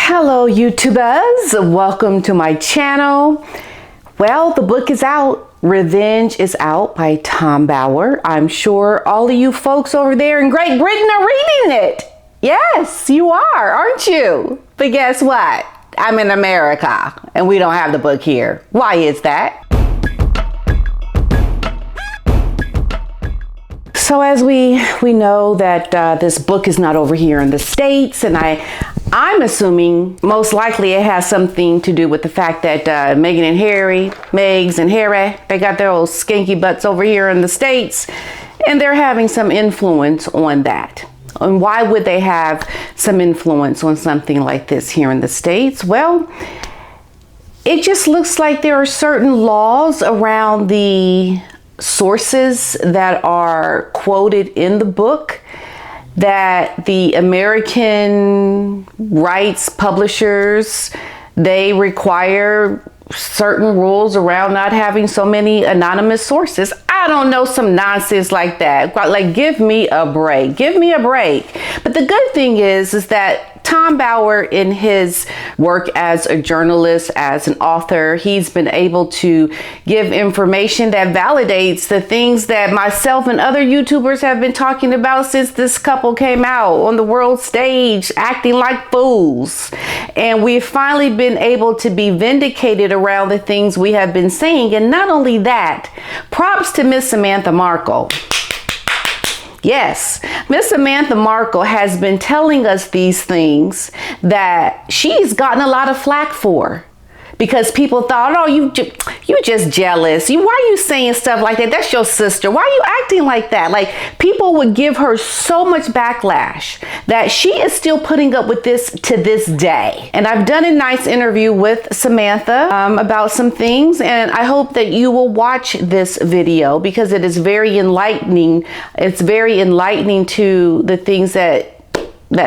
Hello YouTubers, welcome to my channel. Well, the book is out. Revenge is out by Tom Bower. I'm sure all of you folks over there in Great Britain are reading it. Yes, you are, aren't you? But guess what? I'm in America and we don't have the book here. Why is that? So as we know that this book is not over here in the States, and I'm assuming most likely it has something to do with the fact that Meghan and Harry, Megs and Harry, they got their old skanky butts over here in the States, and they're having some influence on that. And why would they have some influence on something like this here in the States? Well, it just looks like there are certain laws around the sources that are quoted in the book that the American rights publishers, they require certain rules around not having so many anonymous sources. I don't know, some nonsense like that. Like, give me a break. Give me a break. But the good thing is that Tom Bower, in his work as a journalist, as an author, he's been able to give information that validates the things that myself and other YouTubers have been talking about since this couple came out on the world stage, acting like fools. And we've finally been able to be vindicated around the things we have been saying. And not only that, props to Miss Samantha Markle. Yes, Miss Samantha Markle has been telling us these things that she's gotten a lot of flack for, because people thought, oh, you just jealous. Why are you saying stuff like that? That's your sister. Why are you acting like that? Like, people would give her so much backlash that she is still putting up with this to this day. And I've done a nice interview with Samantha about some things, and I hope that you will watch this video because it is very enlightening. It's very enlightening to the things that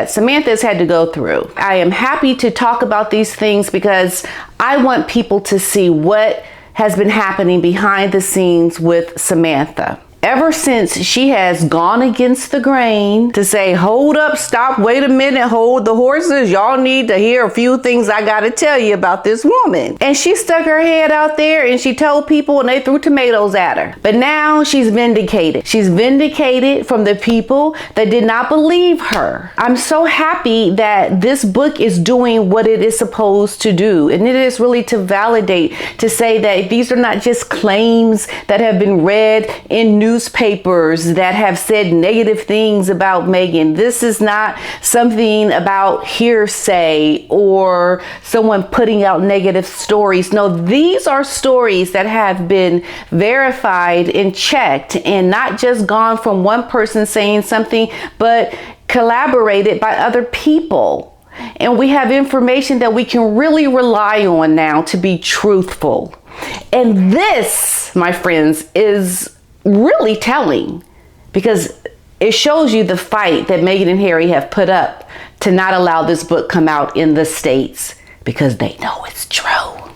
Samantha's had to go through. I am happy to talk about these things because I want people to see what has been happening behind the scenes with Samantha. Ever since she has gone against the grain to say, hold up, stop, wait a minute, hold the horses. Y'all need to hear a few things I got to tell you about this woman. And she stuck her head out there and she told people, and they threw tomatoes at her. But now she's vindicated. She's vindicated from the people that did not believe her. I'm so happy that this book is doing what it is supposed to do. And it is really to validate, to say that these are not just claims that have been read in newspapers that have said negative things about Meghan. This is not something about hearsay or someone putting out negative stories. No, these are stories that have been verified and checked, and not just gone from one person saying something, but collaborated by other people. And we have information that we can really rely on now to be truthful. And this, my friends, is really telling, because it shows you the fight that Meghan and Harry have put up to not allow this book come out in the States, because they know it's true.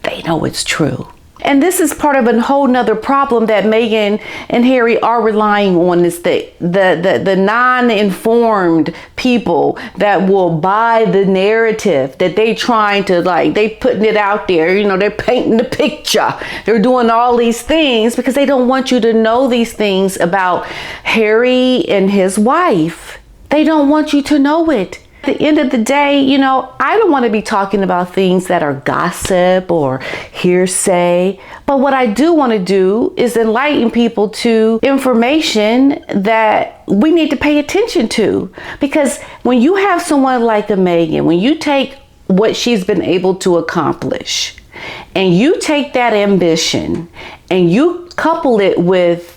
They know it's true. And this is part of a whole nother problem that Meghan and Harry are relying on, is the non-informed people that will buy the narrative that they trying to, like, they putting it out there, you know, they're painting the picture. They're doing all these things because they don't want you to know these things about Harry and his wife. They don't want you to know it. At the end of the day, you know, I don't want to be talking about things that are gossip or hearsay. But what I do want to do is enlighten people to information that we need to pay attention to. Because when you have someone like a Meghan, when you take what she's been able to accomplish and you take that ambition and you couple it with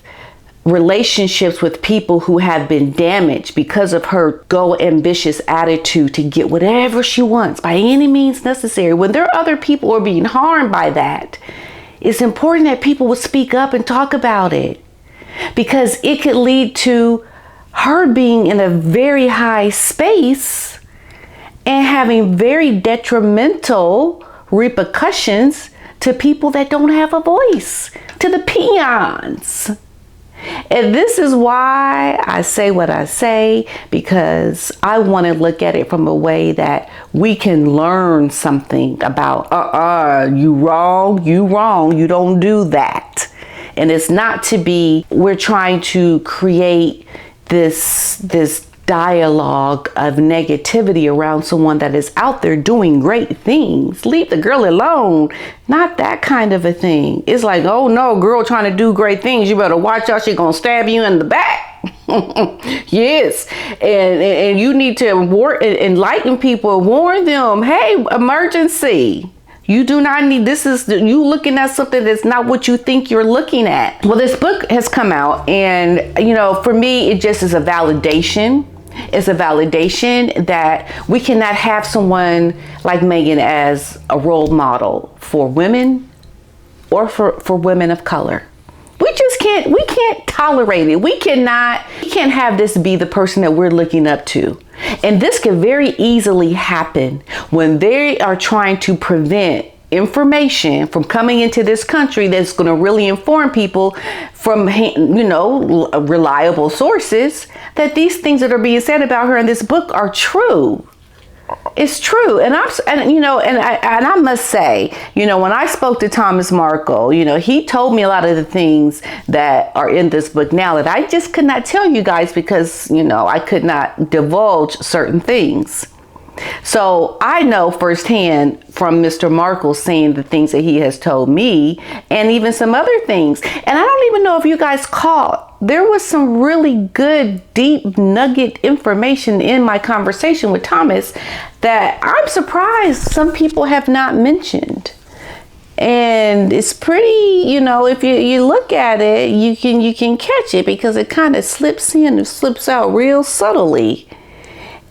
relationships with people who have been damaged because of her go ambitious attitude to get whatever she wants by any means necessary, when there are other people who are being harmed by that, it's important that people would speak up and talk about it, because it could lead to her being in a very high space and having very detrimental repercussions to people that don't have a voice, to the peons. And this is why I say what I say, because I want to look at it from a way that we can learn something about, you wrong, you don't do that. And it's not to be, we're trying to create this dialogue of negativity around someone that is out there doing great things. Leave the girl alone. Not that kind of a thing. It's like, oh no, girl trying to do great things, you better watch out, she gonna stab you in the back. Yes. And you need to enlighten people, warn them, hey, emergency. You do not need, you looking at something that's not what you think you're looking at. Well, this book has come out, and for me, it just is a validation. It's a validation that we cannot have someone like Meghan as a role model for women or for women of color. We can't tolerate it. We can't have this be the person that we're looking up to. And this can very easily happen when they are trying to prevent information from coming into this country that's going to really inform people from, reliable sources, that these things that are being said about her in this book are true. It's true. And I must say, when I spoke to Thomas Markle, he told me a lot of the things that are in this book now that I just could not tell you guys because, I could not divulge certain things. So I know firsthand from Mr. Markle saying the things that he has told me, and even some other things. And I don't even know if you guys caught, there was some really good, deep nugget information in my conversation with Thomas that I'm surprised some people have not mentioned. And it's pretty, if you look at it, you can catch it because it kind of slips in and slips out real subtly.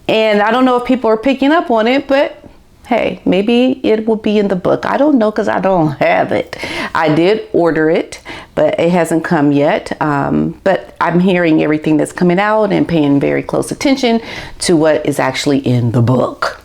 And I don't know if people are picking up on it, but hey, maybe it will be in the book. I don't know because I don't have it. I did order it, but it hasn't come yet. But I'm hearing everything that's coming out and paying very close attention to what is actually in the book.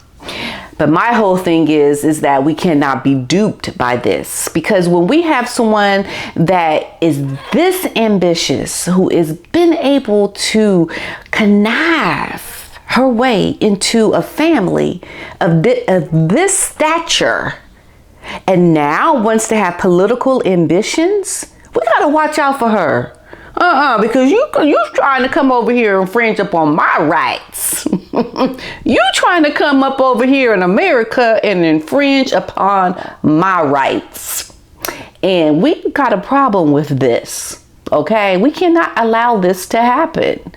But my whole thing is that we cannot be duped by this, because when we have someone that is this ambitious, who has been able to connive her way into a family of this stature, and now wants to have political ambitions, we gotta watch out for her. Because you trying to come over here and infringe upon my rights. You trying to come up over here in America and infringe upon my rights. And we got a problem with this. Okay, we cannot allow this to happen.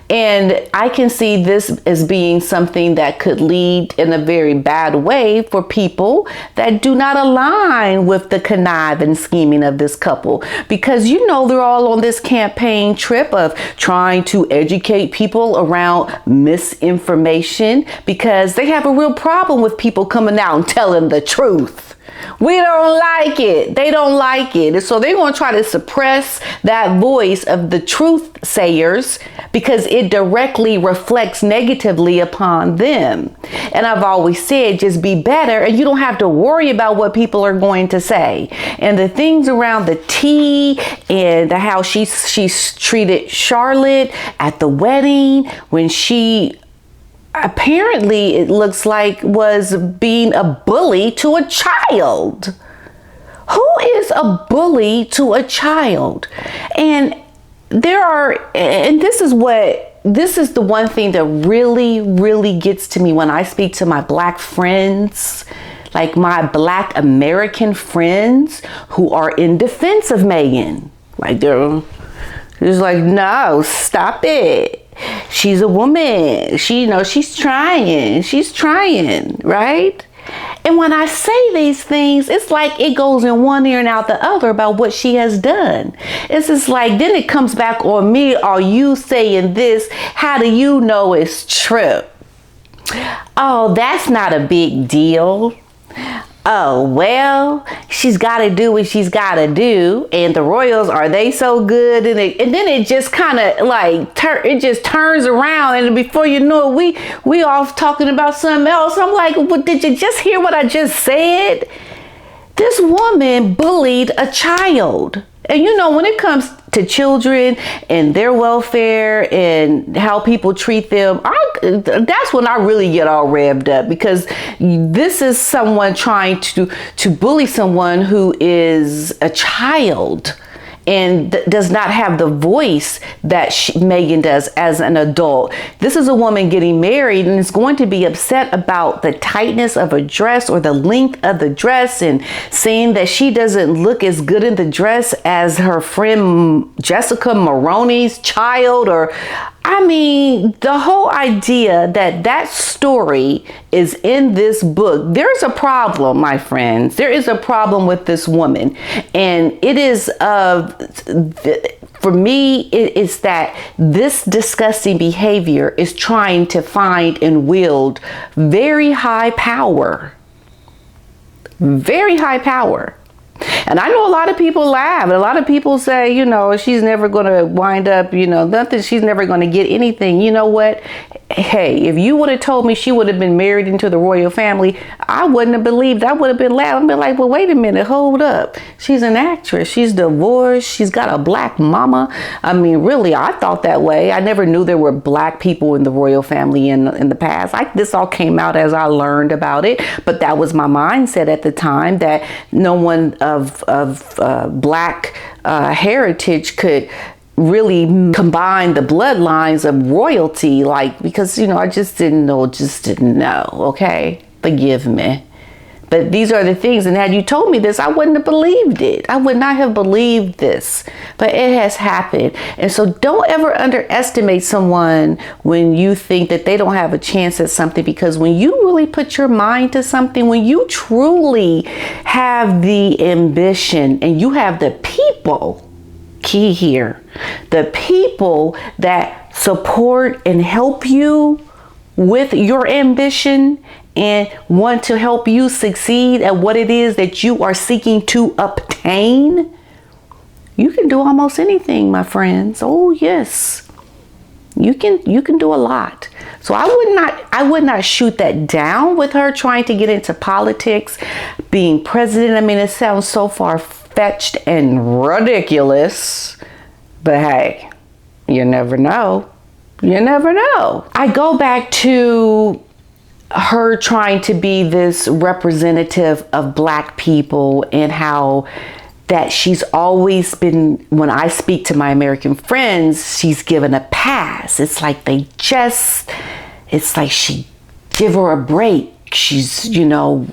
And I can see this as being something that could lead in a very bad way for people that do not align with the connive and scheming of this couple. Because, they're all on this campaign trip of trying to educate people around misinformation, because they have a real problem with people coming out and telling the truth. We don't like it. They don't like it. And so they're going to try to suppress that voice of the truth sayers because it directly reflects negatively upon them. And I've always said, just be better and you don't have to worry about what people are going to say. And the things around the tea and how she's treated Charlotte at the wedding, when she apparently, it looks like, was being a bully to a child. Who is a bully to a child? And this is the one thing that really, really gets to me when I speak to my Black friends, like my Black American friends who are in defense of Meghan. Like they're just like, no, stop it. She's a woman. She's trying, right? And when I say these things, it's like it goes in one ear and out the other about what she has done. It's just like, then it comes back on me. Are you saying this? How do you know it's true? Oh, that's not a big deal. Oh, well, she's got to do what she's got to do. And the royals, are they so good? And then it just kind of like, it just turns around. And before you know it, we off talking about something else. I'm like, well, did you just hear what I just said? This woman bullied a child. And you know, when it comes to children and their welfare and how people treat them, that's when I really get all revved up, because this is someone trying to bully someone who is a child and does not have the voice that Meghan does as an adult. This is a woman getting married and is going to be upset about the tightness of a dress or the length of the dress, and saying that she doesn't look as good in the dress as her friend Jessica Maroney's child. Or, I mean, the whole idea that that story is in this book, there's a problem, my friends. There is a problem with this woman. And it is for me, it is that this disgusting behavior is trying to find and wield very high power. Very high power. And I know a lot of people laugh, and a lot of people say, you know, she's never going to wind up, you know, nothing, she's never going to get anything. You know what? Hey, if you would have told me she would have been married into the royal family, I wouldn't have believed. I would have been laughing. I'd been like, well, wait a minute, hold up. She's an actress. She's divorced. She's got a black mama. I mean, really, I thought that way. I never knew there were black people in the royal family in the past. This all came out as I learned about it, but that was my mindset at the time, that no one of black heritage could really combine the bloodlines of royalty, like, because, you know, I just didn't know. Okay, forgive me, but these are the things. And had you told me this, I wouldn't have believed it. I would not have believed this, but it has happened. And so don't ever underestimate someone when you think that they don't have a chance at something, because when you really put your mind to something, when you truly have the ambition and you have the people, key here, the people that support and help you with your ambition and want to help you succeed at what it is that you are seeking to obtain, you can do almost anything, my friends. Oh yes, you can do a lot. So I would not shoot that down with her trying to get into politics, being president. I mean, it sounds so far-fetched and ridiculous, but hey, you never know. You never know. I go back to her trying to be this representative of black people, and how that she's always been, when I speak to my American friends, she's given a pass. It's like she give her a break. She's, you know,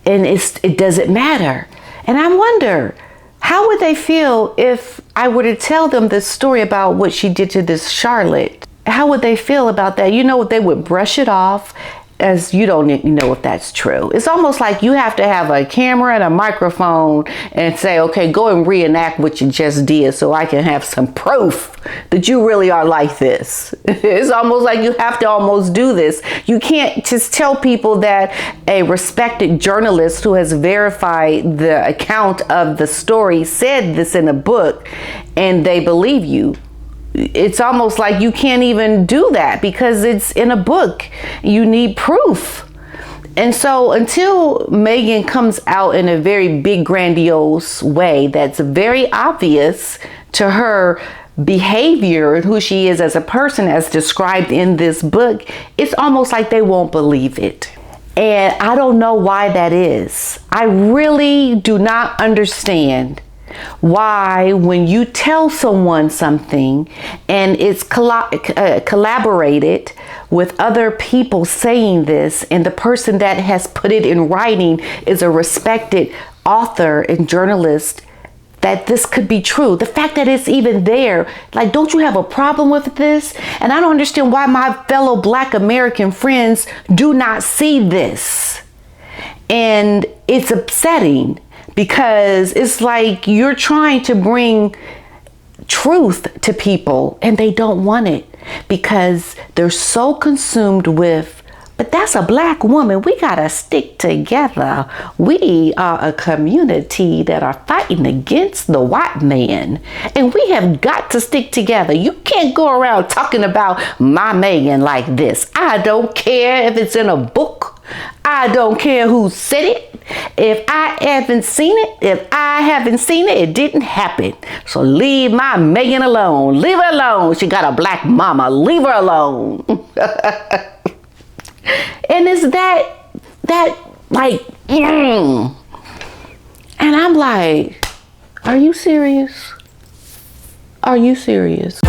and it doesn't matter. And I wonder, how would they feel if I were to tell them this story about what she did to this Charlotte? How would they feel about that? You know, they would brush it off as you don't know if that's true. It's almost like you have to have a camera and a microphone and say, okay, go and reenact what you just did so I can have some proof that you really are like this. It's almost like you have to almost do this. You can't just tell people that a respected journalist who has verified the account of the story said this in a book and they believe you. It's almost like you can't even do that because it's in a book. You need proof. And so until Meghan comes out in a very big, grandiose way that's very obvious to her behavior and who she is as a person as described in this book, it's almost like they won't believe it. And I don't know why that is. I really do not understand why, when you tell someone something and it's collaborated with other people saying this, and the person that has put it in writing is a respected author and journalist, that this could be true. The fact that it's even there, like, don't you have a problem with this? And I don't understand why my fellow Black American friends do not see this. And it's upsetting, because it's like you're trying to bring truth to people and they don't want it, because they're so consumed with, but that's a black woman. We gotta stick together. We are a community that are fighting against the white man, and we have got to stick together. You can't go around talking about my Meghan like this. I don't care if it's in a book. I I don't care who said it. If I haven't seen it, it didn't happen. So leave my Meghan alone. Leave her alone. She got a black mama. Leave her alone. And it's that like, and I'm like, are you serious? Are you serious?